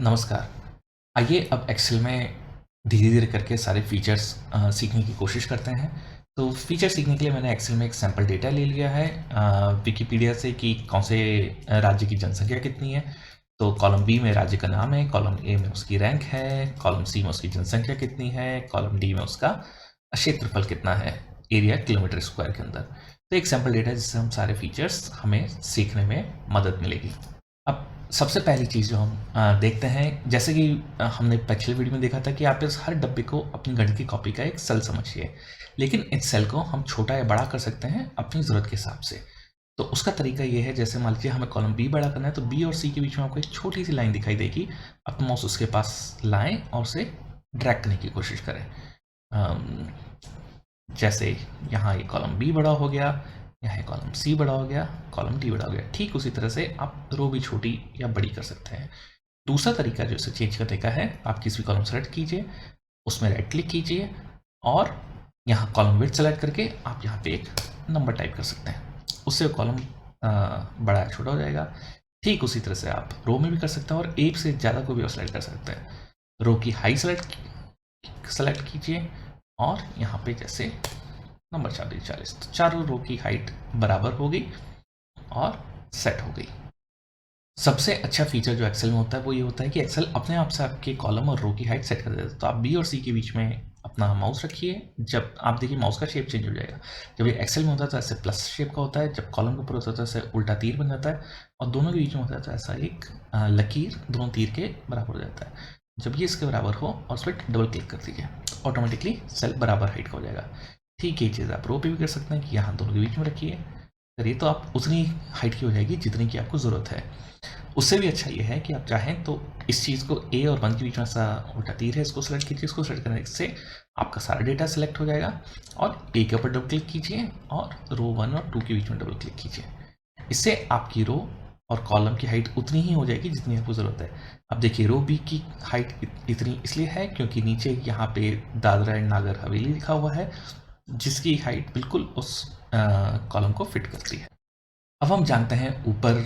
नमस्कार। आइए अब एक्सेल में धीरे-धीरे करके सारे फीचर्स सीखने की कोशिश करते हैं। तो फीचर सीखने के लिए मैंने एक्सेल में एक सैंपल डेटा ले लिया है विकिपीडिया से कि कौन से राज्य की जनसंख्या कितनी है। तो कॉलम बी में राज्य का नाम है, कॉलम ए में उसकी रैंक है, कॉलम सी में उसकी जनसंख्या कितनी है, कॉलम डी में उसका क्षेत्रफल कितना है, एरिया किलोमीटर स्क्वायर के अंदर। तो एक सैंपल डेटा है जिससे हम सारे फीचर्स हमें सीखने में मदद मिलेगी। अब सबसे पहली चीज़ जो हम देखते हैं, जैसे कि हमने पिछले वीडियो में देखा था कि आप इस हर डब्बे को अपनी गणित की कॉपी का एक सेल समझिए, लेकिन इस सेल को हम छोटा या बड़ा कर सकते हैं अपनी ज़रूरत के हिसाब से। तो उसका तरीका ये है, जैसे मान लीजिए हमें कॉलम बी बड़ा करना है, तो बी और सी के बीच में आपको एक छोटी सी लाइन दिखाई देगी। आप माउस उसके पास लाएं और उसे ड्रैग करने की कोशिश करें। जैसे यहाँ ये कॉलम बी बड़ा हो गया, यहाँ कॉलम सी बड़ा हो गया, कॉलम डी बड़ा हो गया। ठीक उसी तरह से आप रो भी छोटी या बड़ी कर सकते हैं। दूसरा तरीका जो इसे चेंज करने का है, आप किसी भी कॉलम सेलेक्ट कीजिए, उसमें राइट क्लिक कीजिए और यहाँ कॉलम विड्थ सेलेक्ट करके आप यहाँ पे एक नंबर टाइप कर सकते हैं। उससे कॉलम बड़ा या छोटा हो जाएगा। ठीक उसी तरह से आप रो में भी कर सकते हैं और एक से ज़्यादा को भी सेलेक्ट कर सकते हैं। रो की हाई सेलेक्ट कीजिए और यहाँ पे जैसे नंबर 40, तो चारों रो की हाइट बराबर हो गई और सेट हो गई। सबसे अच्छा फीचर जो एक्सेल में होता है वो ये होता है कि एक्सेल अपने आप से आपके कॉलम और रो की हाइट सेट कर देता है। तो आप बी और सी के बीच में अपना माउस रखिए, जब आप देखिए माउस का शेप चेंज हो जाएगा। जब ये एक्सेल में होता है तो ऐसे प्लस शेप का होता है, जब कॉलम के ऊपर होता है तो ऐसे उल्टा तीर बन जाता है, और दोनों के बीच में होता है तो ऐसा एक लकीर दोनों तीर के बराबर हो जाता है। जब ये इसके बराबर हो और उस पर डबल क्लिक कर दीजिए, ऑटोमेटिकली सेल बराबर हाइट का हो जाएगा। ठीक ये चीज़ आप रो पे भी कर सकते हैं कि यहाँ दोनों के बीच में रखिए, करिए तो आप उतनी हाइट की हो जाएगी जितनी की आपको ज़रूरत है। उससे भी अच्छा ये है कि आप चाहें तो इस चीज़ को ए और 1 के बीच में ऐसा उल्टा तीर है, इसको सेलेक्ट कीजिए। इसको सेलेक्ट करने से आपका सारा डेटा सेलेक्ट हो जाएगा और ए के ऊपर डबल क्लिक कीजिए और रो 1 और 2 के बीच में डबल क्लिक कीजिए। इससे आपकी रो और कॉलम की हाइट उतनी ही हो जाएगी जितनी आपको ज़रूरत है। अब देखिए रो बी की हाइट इतनी इसलिए है क्योंकि नीचे यहाँ पे दादरा एंड नागर हवेली लिखा हुआ है, जिसकी हाइट बिल्कुल उस कॉलम को फिट करती है। अब हम जानते हैं ऊपर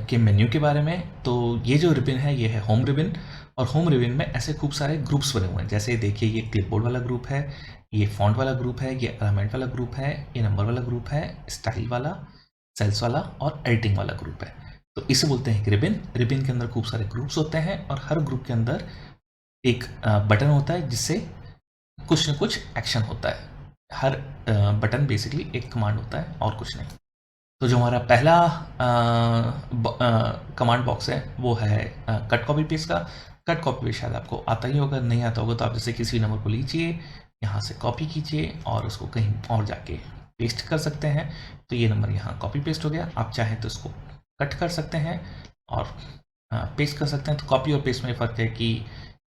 के मेन्यू के बारे में। तो ये जो रिबन है ये है होम रिबन, और होम रिबन में ऐसे खूब सारे ग्रुप्स बने हुए हैं। जैसे देखिए ये क्लिपबोर्ड वाला ग्रुप है, ये फॉन्ट वाला ग्रुप है, ये अलाइनमेंट वाला ग्रुप है, ये नंबर वाला ग्रुप है, स्टाइल वाला, सेल्स वाला और एडिटिंग वाला ग्रुप है। तो इसे बोलते हैं रिबन। रिबन के अंदर खूब सारे ग्रुप्स होते हैं और हर ग्रुप के अंदर एक बटन होता है जिससे कुछ न कुछ एक्शन होता है। हर बटन बेसिकली एक कमांड होता है और कुछ नहीं। तो जो हमारा पहला कमांड बॉक्स है वो है कट कॉपी पेस्ट का। कट कॉपी पेस्ट शायद आपको आता ही होगा, नहीं आता होगा तो आप जैसे किसी नंबर को लीजिए, यहाँ से कॉपी कीजिए और उसको कहीं और जाके पेस्ट कर सकते हैं। तो ये नंबर यहाँ कॉपी पेस्ट हो गया। आप चाहें तो इसको कट कर सकते हैं और पेस्ट कर सकते हैं। तो कॉपी और पेस्ट में फ़र्क है कि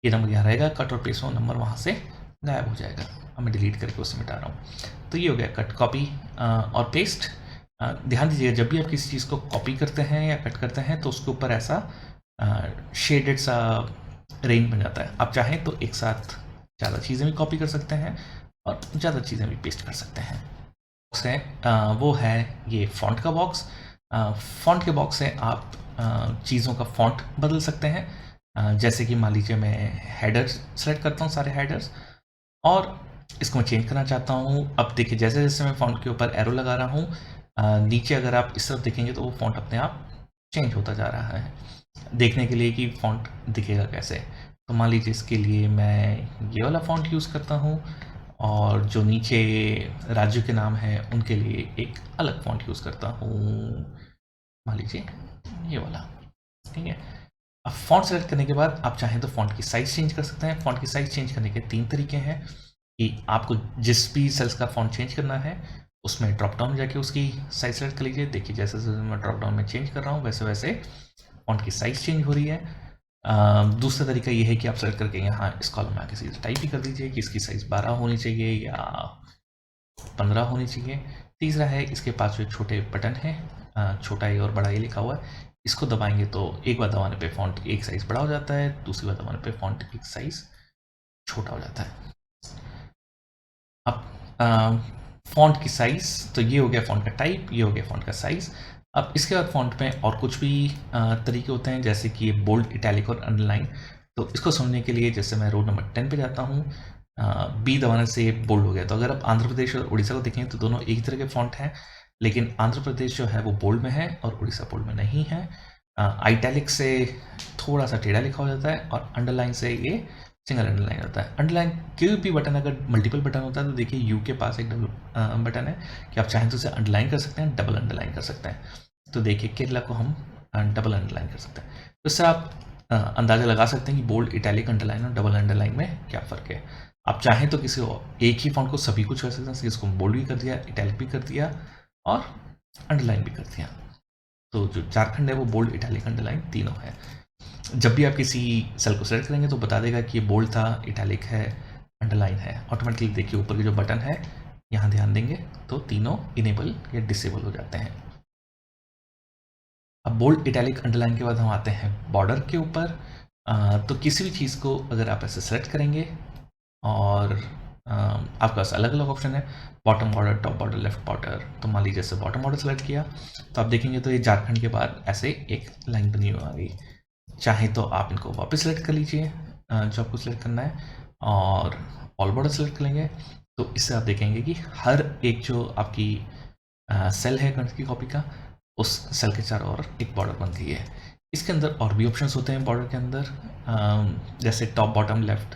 ये नंबर यहाँ रहेगा, कट और पेस्ट में नंबर वहाँ से गायब हो जाएगा। अब मैं डिलीट करके उसे मिटा रहा हूँ। तो ये हो गया कट कॉपी और पेस्ट। ध्यान दीजिएगा जब भी आप किसी चीज़ को कॉपी करते हैं या कट करते हैं तो उसके ऊपर ऐसा शेडेड सा रेंज बन जाता है। आप चाहें तो एक साथ ज़्यादा चीज़ें भी कॉपी कर सकते हैं और ज़्यादा चीज़ें भी पेस्ट कर सकते हैं। बॉक्स है वो है ये फॉन्ट का बॉक्स। फॉन्ट के बॉक्स से आप चीज़ों का फॉन्ट बदल सकते हैं। जैसे कि मान लीजिए मैं हेडर सेलेक्ट करता हूँ, सारे हेडर्स, और इसको मैं चेंज करना चाहता हूँ। अब देखिए जैसे जैसे मैं फॉन्ट के ऊपर एरो लगा रहा हूँ, नीचे अगर आप इस तरफ देखेंगे तो वो फॉन्ट अपने आप चेंज होता जा रहा है। देखने के लिए कि फॉन्ट दिखेगा कैसे, तो मान लीजिए इसके लिए मैं ये वाला फॉन्ट यूज़ करता हूँ और जो नीचे राज्यों के नाम हैं उनके लिए एक अलग फॉन्ट यूज़ करता हूँ, मान लीजिए ये वाला। ठीक है। अब फॉन्ट सेलेक्ट करने के बाद आप चाहें तो फॉन्ट की साइज़ चेंज कर सकते हैं। फॉन्ट की साइज़ चेंज करने के 3 तरीके हैं कि आपको जिस भी सेल्स का फॉन्ट चेंज करना है उसमें ड्रॉप डाउन में जाके उसकी साइज सेलेक्ट कर लीजिए। देखिए जैसे जैसे मैं ड्रॉप डाउन में चेंज कर रहा हूँ वैसे वैसे फॉन्ट की साइज चेंज हो रही है। दूसरा तरीका ये है कि आप सेलेक्ट करके यहाँ इस कॉलम में आके सीधे टाइप ही कर दीजिए कि इसकी साइज़ 12 होनी चाहिए या 15 होनी चाहिए। तीसरा है इसके पास जो छोटे बटन है, छोटा ए और बड़ा ए लिखा हुआ है, इसको दबाएंगे तो एक बार दबाने पे फॉन्ट एक साइज़ बड़ा हो जाता है, दूसरी बार दबाने पे फॉन्ट एक साइज़ छोटा हो जाता है। अब फ़ॉन्ट की साइज़, तो ये हो गया फ़ॉन्ट का टाइप, ये हो गया फ़ॉन्ट का साइज़। अब इसके बाद फ़ॉन्ट में और कुछ भी तरीके होते हैं, जैसे कि बोल्ड, इटैलिक और अंडरलाइन। तो इसको समझने के लिए जैसे मैं रो नंबर 10 पे जाता हूँ, बी दबाने से ये बोल्ड हो गया। तो अगर आप आंध्र प्रदेश और उड़ीसा को देखें तो दोनों एक ही तरह के फ़ॉन्ट हैं, लेकिन आंध्र प्रदेश जो है वो बोल्ड में है और उड़ीसा बोल्ड में नहीं है। आइटैलिक से थोड़ा सा टेढ़ा लिखा हो जाता है और अंडरलाइन से ये सिंगल अंडरलाइन होता है। अंडरलाइन कोई भी बटन अगर मल्टीपल बटन होता है तो देखिए यू के पास एक डबल बटन है कि आप चाहें तो उसे अंडरलाइन कर सकते हैं, डबल अंडरलाइन कर सकते हैं। तो देखिए केरला को हम डबल अंडरलाइन कर सकते हैं। तो इससे आप अंदाज़ा लगा सकते हैं कि बोल्ड, इटैलिक, अंडरलाइन और डबल अंडरलाइन में क्या फ़र्क है। आप चाहें तो किसी एक ही फॉन्ट को सभी कुछ कर सकते हैं, इसको बोल्ड भी कर दिया, इटैलिक भी कर दिया और अंडरलाइन भी कर दिया। तो जो झारखंड है वो बोल्ड, इटैलिक, अंडरलाइन तीनों है। जब भी आप किसी सेल को सेलेक्ट करेंगे तो बता देगा कि ये बोल्ड था, इटैलिक है, अंडरलाइन है। ऑटोमेटिकली देखिए ऊपर के जो बटन है यहाँ ध्यान देंगे तो तीनों इनेबल या डिसेबल हो जाते हैं। अब बोल्ड, इटैलिक, अंडरलाइन के बाद हम आते हैं बॉर्डर के ऊपर। तो किसी भी चीज़ को अगर आप ऐसे सेलेक्ट करेंगे और आपके पास अलग अलग ऑप्शन है, bottom border, top border, left border. तो मान लीजिए जैसे बॉटम बॉर्डर सेलेक्ट किया तो आप देखेंगे तो ये झारखंड के बाद ऐसे एक लाइन बनी हुई आ गई। चाहे तो आप इनको वापस सेलेक्ट कर लीजिए जो आपको सेलेक्ट करना है और ऑल बॉर्डर सेलेक्ट कर लेंगे। तो इससे आप देखेंगे कि हर एक जो आपकी सेल है कंट्री की कॉपी का, उस सेल के चारों ओर एक बॉर्डर बन गई है। इसके अंदर और भी ऑप्शंस होते हैं बॉर्डर के अंदर, जैसे top, bottom, left,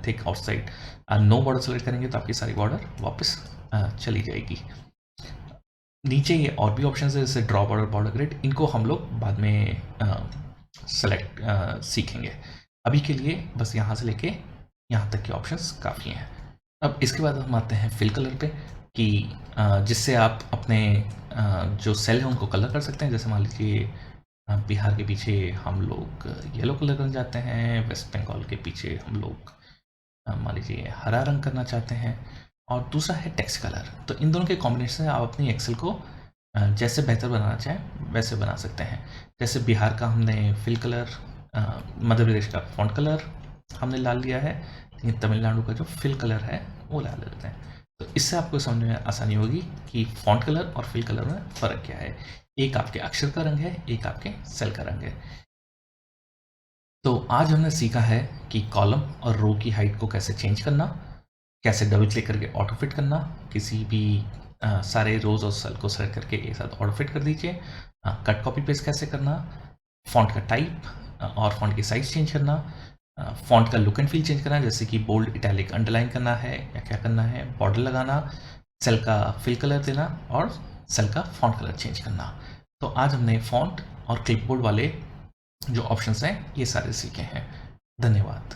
thick, outside. No border select करेंगे तो आपकी सारी बॉर्डर वापस चली जाएगी। नीचे ये और भी ऑप्शंस है जैसे ड्रॉ बॉर्डर, बॉर्डर ग्रिड। इनको हम लोग बाद में सेलेक्ट सीखेंगे। अभी के लिए बस यहाँ से लेके यहाँ तक के ऑप्शंस काफ़ी हैं। अब इसके बाद हम आते हैं फिल कलर पे कि जिससे आप अपने जो सेल हैं उनको कलर कर सकते हैं। जैसे मान लीजिए बिहार के पीछे हम लोग येलो कलर करना चाहते हैं, वेस्ट बंगाल के पीछे हम लोग मान लीजिए हरा रंग करना चाहते हैं, और दूसरा है टेक्स्ट कलर। तो इन दोनों के कॉम्बिनेशन से आप अपनी एक्सेल को जैसे बेहतर बनाना चाहें वैसे बना सकते हैं। जैसे बिहार का हमने फिल कलर, मध्य प्रदेश का फॉन्ट कलर हमने लाल लिया है, लेकिन तमिलनाडु का जो फिल कलर है वो लाल लेते हैं। तो इससे आपको समझने में आसानी होगी कि फॉन्ट कलर और फिल कलर में फ़र्क क्या है। एक आपके अक्षर का रंग है, एक आपके सेल का रंग है। तो आज हमने सीखा है कि कॉलम और रो की हाइट को कैसे चेंज करना, कैसे डबल क्लिक करके ऑटो फिट करना, किसी भी सारे रोज और सेल को सेलेक्ट करके एक साथ ऑटो फिट कर दीजिए, कट कॉपी पेस्ट कैसे करना, फॉन्ट का टाइप और फॉन्ट की साइज चेंज करना, फॉन्ट का लुक एंड फील चेंज करना, जैसे कि बोल्ड, इटैलिक, अंडरलाइन करना है या क्या करना है, बॉर्डर लगाना, सेल का फिल कलर देना और सेल का फॉन्ट कलर चेंज करना। तो आज हमने फॉन्ट और क्लिपबोर्ड वाले जो ऑप्शंस हैं ये सारे सीखे हैं। धन्यवाद।